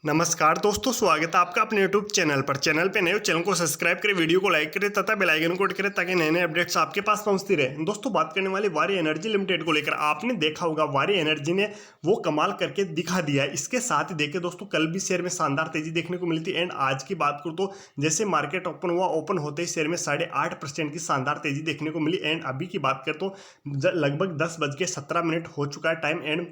नमस्कार दोस्तों, स्वागत है आपका अपने YouTube चैनल पर। चैनल पे नए हो, चैनल को सब्सक्राइब करें, वीडियो को लाइक करें तथा बेल आइकन को हिट करें ताकि नए नए अपडेट्स आपके पास पहुंचती रहे। दोस्तों, बात करने वाले वारी एनर्जी लिमिटेड को लेकर आपने देखा होगा, वारी एनर्जी ने वो कमाल करके दिखा दिया है। इसके साथ ही देखिए दोस्तों, कल भी शेयर में शानदार तेजी देखने को मिली थी। एंड आज की बात करूँ तो जैसे मार्केट ओपन हुआ, ओपन होते ही शेयर में 8.5% की शानदार तेजी देखने को मिली। एंड अभी की बात करें तो लगभग 10:17 हो चुका है टाइम। एंड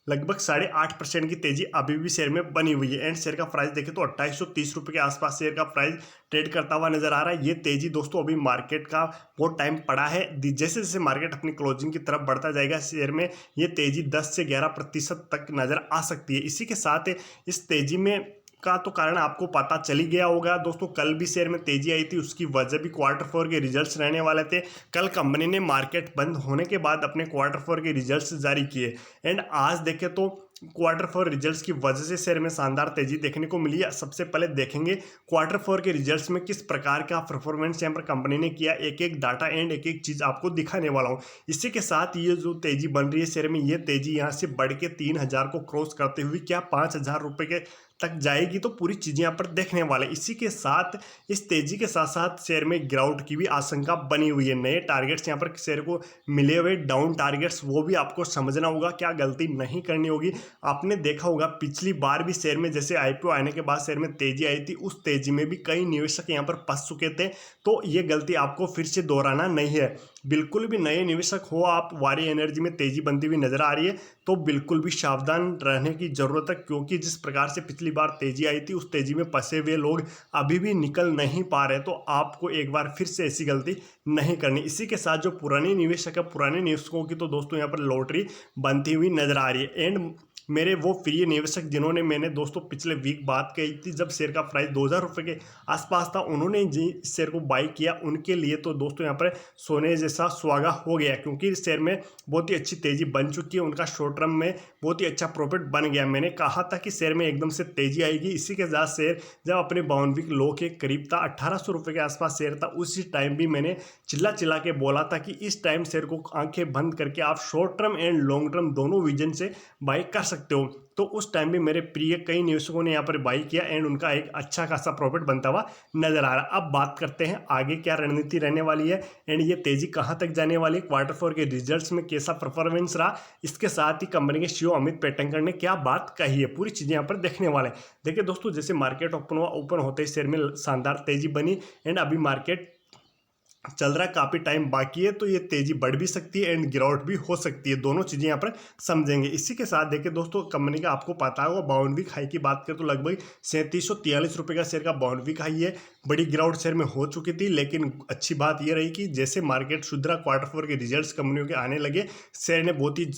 लगभग 8.5% की तेजी अभी भी शेयर में बनी हुई है। एंड शेयर का प्राइस देखें तो 2830 रुपये के आसपास शेयर का प्राइस ट्रेड करता हुआ नजर आ रहा है। ये तेजी दोस्तों अभी मार्केट का बहुत टाइम पड़ा है। जैसे जैसे मार्केट अपनी क्लोजिंग की तरफ बढ़ता जाएगा, शेयर में ये तेजी 10 से 11% तक नजर आ सकती है। इसी के साथ इस तेजी में का तो कारण आपको पता चल ही गया होगा दोस्तों। कल भी शेयर में तेजी आई थी, उसकी वजह भी Q4 के रिजल्ट्स रहने वाले थे। कल कंपनी ने मार्केट बंद होने के बाद अपने Q4 के रिजल्ट्स जारी किए। एंड आज देखें तो Q4 रिजल्ट्स की वजह से शेयर में शानदार तेजी देखने को मिली है। सबसे पहले देखेंगे Q4 के रिजल्ट्स में किस प्रकार का परफॉर्मेंस यहाँ पर कंपनी ने किया। एक एक डाटा एंड एक एक चीज़ आपको दिखाने वाला हूँ। इसी के साथ ये जो तेजी बन रही है शेयर में, ये तेजी यहाँ से बढ़ के 3000 को क्रॉस करते हुए क्या 5000 रुपये के तक जाएगी, तो पूरी चीज़ें यहाँ पर देखने वाले। इसी के साथ इस तेजी के साथ साथ शेयर में गिरावट की भी आशंका बनी हुई है। नए टारगेट्स यहाँ पर शेयर को मिले हुए डाउन टारगेट्स, वो भी आपको समझना होगा, क्या गलती नहीं करनी होगी। आपने देखा होगा पिछली बार भी शेयर में जैसे आईपीओ आने के बाद शेयर में तेजी आई थी, उस तेजी में भी कई निवेशक यहाँ पर फंस चुके थे। तो ये गलती आपको फिर से दोहराना नहीं है। बिल्कुल भी नए निवेशक हो आप, वारी एनर्जी में तेजी बनती हुई नजर आ रही है तो बिल्कुल भी सावधान रहने की जरूरत है, क्योंकि जिस प्रकार से पिछली बार तेजी आई थी, उस तेजी में फंसे हुए लोग अभी भी निकल नहीं पा रहे। तो आपको एक बार फिर से ऐसी गलती नहीं करनी। इसी के साथ जो पुराने निवेशक है, पुराने निवेशकों की तो दोस्तों यहाँ पर लॉटरी बनती हुई नजर आ रही है। एंड मेरे वो प्रिय निवेशक जिन्होंने, मैंने दोस्तों पिछले वीक बात कही थी जब शेयर का प्राइस 2000 रुपये के आसपास था, उन्होंने जी इस शेयर को बाई किया, उनके लिए तो दोस्तों यहाँ पर सोने जैसा सुहागा हो गया, क्योंकि इस शेयर में बहुत ही अच्छी तेजी बन चुकी है। उनका शॉर्ट टर्म में बहुत ही अच्छा प्रॉफिट बन गया। मैंने कहा था कि शेयर में एकदम से तेजी आएगी। इसी के साथ शेयर जब अपने 52 वीक लो के करीब था, 1800 रुपये के आसपास शेयर था, उसी टाइम भी मैंने चिल्ला चिल्ला के बोला था कि इस टाइम शेयर को आंखें बंद करके आप short term and long term दोनों विजन से बाई कर सकते हो। तो उस टाइम भी मेरे प्रिय कई निवेशकों ने यहाँ पर बाई किया एंड उनका एक अच्छा खासा प्रॉफिट बनता हुआ नजर आ रहा। अब बात करते हैं आगे क्या रणनीति रहने वाली है एंड ये तेजी कहाँ तक जाने वाली है, Q4 के रिजल्ट्स में कैसा परफॉर्मेंस रहा, इसके साथ ही कंपनी के सीईओ अमित पेटंकर ने क्या बात कही है, पूरी चीजें यहाँ पर देखने वाले हैं। देखिए दोस्तों, जैसे मार्केट ओपन हुआ, ओपन होते ही शेयर में शानदार तेजी बनी। एंड अभी मार्केट चल रहा है, काफ़ी टाइम बाकी है, तो ये तेजी बढ़ भी सकती है एंड गिरावट भी हो सकती है। दोनों चीज़ें यहाँ पर समझेंगे। इसी के साथ देखिए दोस्तों, कंपनी का आपको पता होगा 52 वीक हाई की बात करें तो लगभग 3743 रुपये का शेयर का 52 वीक हाई है। बड़ी गिरावट शेयर में हो चुकी थी, लेकिन अच्छी बात ये रही कि जैसे मार्केट सुधरा, Q4 के रिजल्ट्स कंपनियों के आने लगे, शेयर ने बहुत ही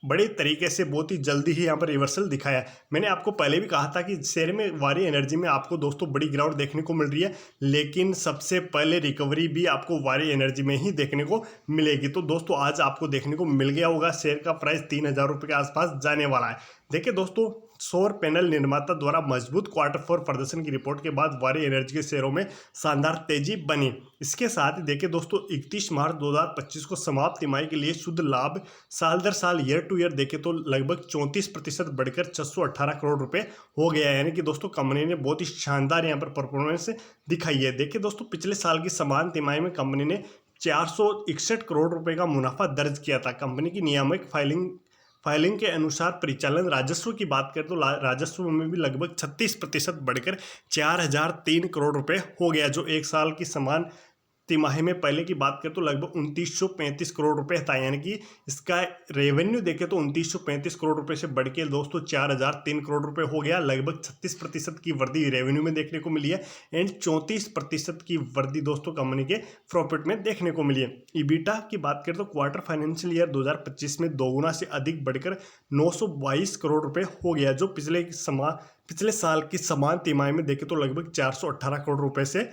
बड़े तरीके से बहुत ही जल्दी ही यहाँ पर रिवर्सल दिखाया। मैंने आपको पहले भी कहा था कि शेयर में, वारी एनर्जी में आपको दोस्तों बड़ी गिरावट देखने को मिल रही है, लेकिन सबसे पहले रिकवरी भी आपको वारी एनर्जी में ही देखने को मिलेगी। तो दोस्तों आज आपको देखने को मिल गया होगा, शेयर का प्राइस 3000 रुपये के आसपास जाने वाला है। देखिए दोस्तों, सौर पैनल निर्माता द्वारा मजबूत Q4 प्रदर्शन की रिपोर्ट के बाद वारी एनर्जी के शेयरों में शानदार तेजी बनी। इसके साथ ही देखिए दोस्तों, 31 मार्च 2025 को समाप्त तिमाही के लिए शुद्ध लाभ साल दर साल ईयर टू ईयर देखें तो लगभग 34% बढ़कर 618 करोड़ रुपए हो गया है। यानी कि दोस्तों कंपनी ने बहुत ही शानदार यहाँ पर परफॉर्मेंस दिखाई है। देखिए दोस्तों, पिछले साल की समान तिमाही में कंपनी ने 461 करोड़ रुपए का मुनाफा दर्ज किया था। कंपनी की नियामक फाइलिंग के अनुसार परिचालन राजस्व की बात करें तो राजस्व में भी लगभग 36% बढ़कर 4003 करोड़ रुपए हो गया, जो एक साल की समान तिमाही में पहले की बात करें तो लगभग 2935 करोड़ रुपए था। यानी कि इसका रेवेन्यू देखें तो 2935 करोड़ रुपए से बढ़ के दोस्तों 4003 करोड़ रुपए हो गया। लगभग 36% की वृद्धि रेवेन्यू में देखने को मिली है एंड 34% की वृद्धि दोस्तों कंपनी के प्रॉफिट में देखने को मिली है। ईबिटा की बात करें तो क्वार्टर फाइनेंशियल ईयर 2025 में दोगुना से अधिक बढ़कर 922 करोड़ रुपए हो गया, जो पिछले साल की समान तिमाही में देखें तो लगभग 418 करोड़ रुपए से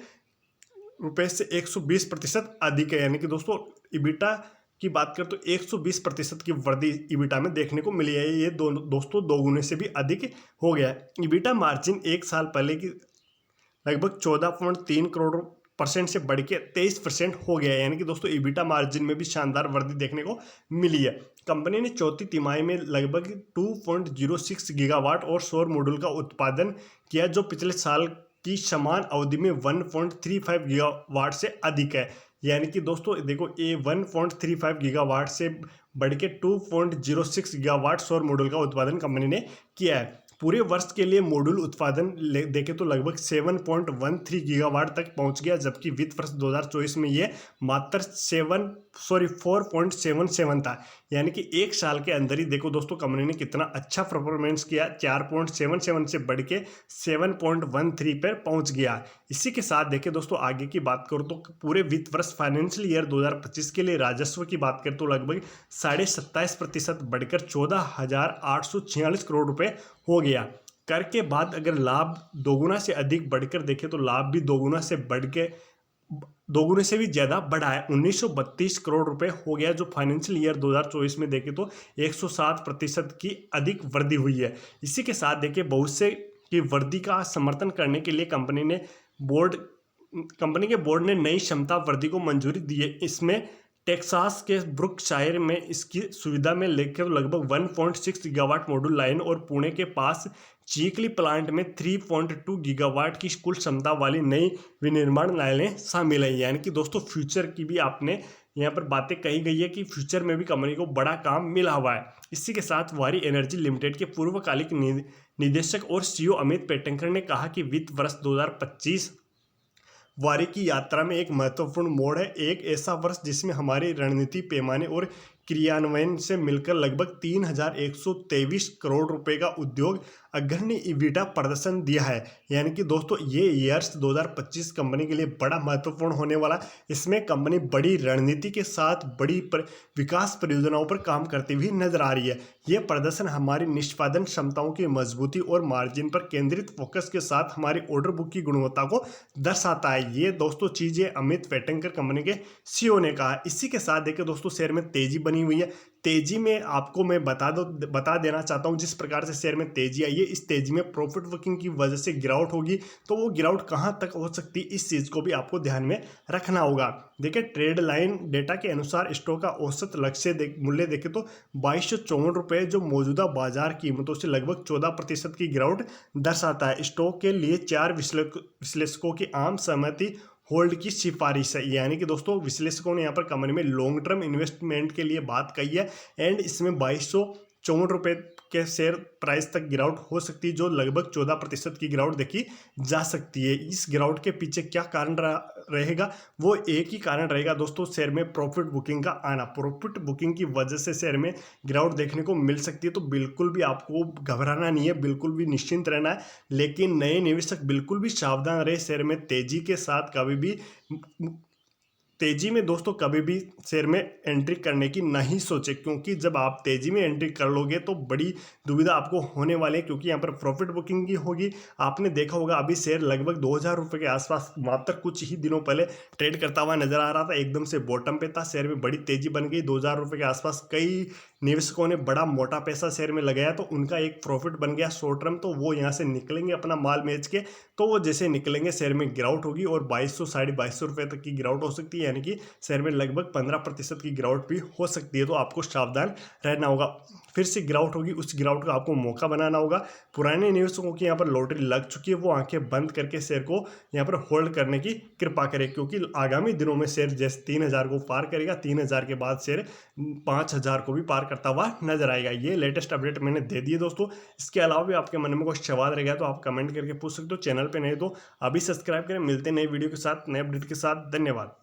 120% अधिक है। यानी कि दोस्तों ईबिटा की बात करें तो 120% की वृद्धि ईबिटा में देखने को मिली है। ये दोस्तों दोगुने से भी अधिक हो गया है। ईबिटा मार्जिन एक साल पहले की लगभग 14.3 परसेंट से बढ़ के 23% हो गया है। यानी कि दोस्तों ईबिटा मार्जिन में भी शानदार वृद्धि देखने को मिली है। कंपनी ने चौथी तिमाही में लगभग 2.06 गीगावाट और सौर मॉड्यूल का उत्पादन किया, जो पिछले साल की समान अवधि में 1.35 गीगावाट से अधिक है। यानी कि दोस्तों देखो, ये 1.35 गीगावाट से बढ़ के 2.06 गीगावाट सौर मॉड्यूल का उत्पादन कंपनी ने किया है। पूरे वर्ष के लिए मॉड्यूल उत्पादन देखें तो लगभग 7.13 गीगावाट तक पहुंच गया, जबकि वित्त वर्ष 2024 में ये मात्र 4.77 था। यानी कि एक साल के अंदर ही देखो दोस्तों कंपनी ने कितना अच्छा परफॉर्मेंस किया, 4.77 से बढ़ के 7.13 पर पहुंच गया। इसी के साथ देखें दोस्तों आगे की बात करूँ तो पूरे वित्त वर्ष फाइनेंशियल ईयर 2025 के लिए राजस्व की बात करें तो लगभग 27.5% बढ़कर 14,846 करोड़ रुपए हो गया। कर के बाद अगर लाभ दोगुना से अधिक बढ़कर देखें तो लाभ भी दोगुने से भी ज़्यादा बढ़ा है, 1932 करोड़ रुपए हो गया, जो फाइनेंशियल ईयर 2024 में देखें तो 107% की अधिक वृद्धि हुई है। इसी के साथ देखिए भविष्य की वृद्धि का समर्थन करने के लिए कंपनी के बोर्ड ने नई क्षमता वृद्धि को मंजूरी दी है। इसमें टेक्सास के ब्रुकशायर में इसकी सुविधा में लेकर लगभग 1.6 गीगावाट मॉड्यूल लाइन और पुणे के पास चीखली प्लांट में 3.2 गीगावाट की कुल क्षमता वाली नई विनिर्माण लाइनें शामिल हैं। यानी कि दोस्तों फ्यूचर की भी आपने यहाँ पर बातें कही गई है कि फ्यूचर में भी कंपनी को बड़ा काम मिला हुआ है। इसी के साथ वारी एनर्जी लिमिटेड के पूर्वकालिक निदेशक और सीईओ अमित पेटंकर ने कहा कि वित्त वर्ष 2025 वारी की यात्रा में एक महत्वपूर्ण मोड़ है, एक ऐसा वर्ष जिसमें हमारी रणनीति, पैमाने और क्रियान्वयन से मिलकर लगभग 3,123 करोड़ रुपए का उद्योग अग्रणी ईबिटा प्रदर्शन दिया है। यानी कि दोस्तों ये ईयर्स 2025 कंपनी के लिए बड़ा महत्वपूर्ण होने वाला। इसमें कंपनी बड़ी रणनीति के साथ बड़ी विकास परियोजनाओं पर काम करती हुई नजर आ रही है। ये प्रदर्शन हमारी निष्पादन क्षमताओं की मजबूती और मार्जिन पर केंद्रित फोकस के साथ हमारी ऑर्डर बुक की गुणवत्ता को दर्शाता है। ये दोस्तों चीज़ें अमित पेटंकर कंपनी के सीईओ ने कहा। इसी के साथ देखिए दोस्तों शेयर में तेजी बनी हुई है। तेजी में आपको मैं बता देना चाहता हूं जिस प्रकार से शेयर में तेजी आई है, इस तेजी में प्रॉफिट बुकिंग की वजह से गिरावट होगी, तो वो गिरावट कहां तक हो सकती है इस चीज़ को भी आपको ध्यान में रखना होगा। देखिए ट्रेड लाइन डेटा के अनुसार स्टॉक का औसत लक्ष्य मूल्य देखे तो 2254 रुपये, जो मौजूदा बाजार कीमतों से लगभग 14% की गिरावट दर्शाता है। स्टॉक के लिए 4 विश्लेषकों की आम सहमति होल्ड की सिफारिश है। यानी कि दोस्तों विश्लेषकों ने यहाँ पर कंपनी में लॉन्ग टर्म इन्वेस्टमेंट के लिए बात कही है एंड इसमें 2254 रुपये के शेयर प्राइस तक गिरावट हो सकती है, जो लगभग 14% की गिरावट देखी जा सकती है। इस गिरावट के पीछे क्या कारण रहेगा, वो एक ही कारण रहेगा दोस्तों, शेयर में प्रॉफिट बुकिंग का आना। प्रॉफिट बुकिंग की वजह से शेयर में गिरावट देखने को मिल सकती है, तो बिल्कुल भी आपको घबराना नहीं है, बिल्कुल भी निश्चिंत रहना है। लेकिन नए निवेशक बिल्कुल भी सावधान रहे, शेयर में तेजी के साथ तेजी में दोस्तों कभी भी शेयर में एंट्री करने की नहीं सोचे, क्योंकि जब आप तेजी में एंट्री कर लोगे तो बड़ी दुविधा आपको होने वाली है, क्योंकि यहाँ पर प्रॉफिट बुकिंग की होगी। आपने देखा होगा अभी शेयर लगभग 2000 रुपये के आसपास मात्र कुछ ही दिनों पहले ट्रेड करता हुआ नजर आ रहा था, एकदम से बॉटम पे था, शेयर में बड़ी तेजी बन गई 2000 रुपये के आसपास। कई निवेशकों ने बड़ा मोटा पैसा शेयर में लगाया, तो उनका एक प्रॉफिट बन गया शॉर्ट टर्म, तो वो यहाँ से निकलेंगे अपना माल बेच के, तो वो जैसे निकलेंगे शेयर में गिरावट होगी और 2200 2250 रुपये तक की गिरावट हो सकती है। यानी कि शेयर में लगभग 15% की गिरावट भी हो सकती है, तो आपको सावधान रहना होगा। फिर से गिरावट होगी, उस गिरावट का आपको मौका बनाना होगा। पुराने निवेशकों की यहाँ पर लॉटरी लग चुकी है, वो आंखें बंद करके शेयर को यहाँ पर होल्ड करने की कृपा करें, क्योंकि आगामी दिनों में शेयर जैसे 3000 को पार करेगा, 3000 के बाद शेयर 5000 को भी पार करता हुआ नजर आएगा। ये लेटेस्ट अपडेट मैंने दे दी है दोस्तों। इसके अलावा भी आपके मन में कोई सवाल रहेगा तो आप कमेंट करके पूछ सकते हो। चैनल पर नहीं तो अभी सब्सक्राइब करें। मिलते नए वीडियो के साथ, नए अपडेट के साथ। धन्यवाद।